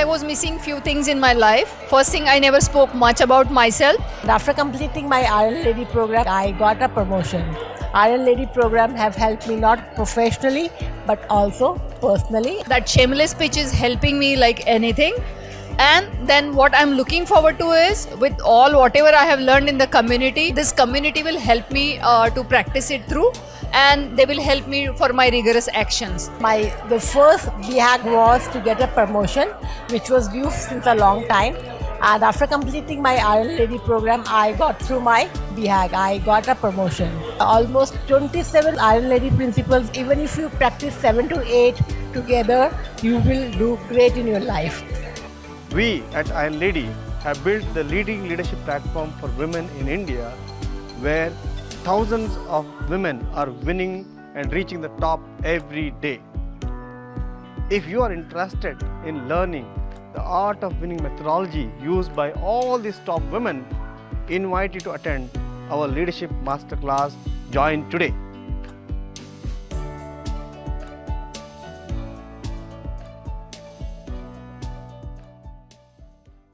was missing few things in my life. First thing, I never spoke much about myself. After completing my Iron Lady program, I got a promotion. Iron Lady program have helped me not professionally but also personally. That shameless pitch is helping me like anything. And then what I'm looking forward to is, with all whatever I have learned in the community, this community will help me to practice it through, and they will help me for my rigorous actions. The first BHAG was to get a promotion, which was due since a long time. And after completing my Iron Lady program, I got through my BHAG. I got a promotion. Almost 27 Iron Lady principles. Even if you practice 7 to 8 together, you will do great in your life. We at Iron Lady have built the leading leadership platform for women in India, where thousands of women are winning and reaching the top every day. If you are interested in learning the art of winning methodology used by all these top women, invite you to attend our leadership masterclass. Join today.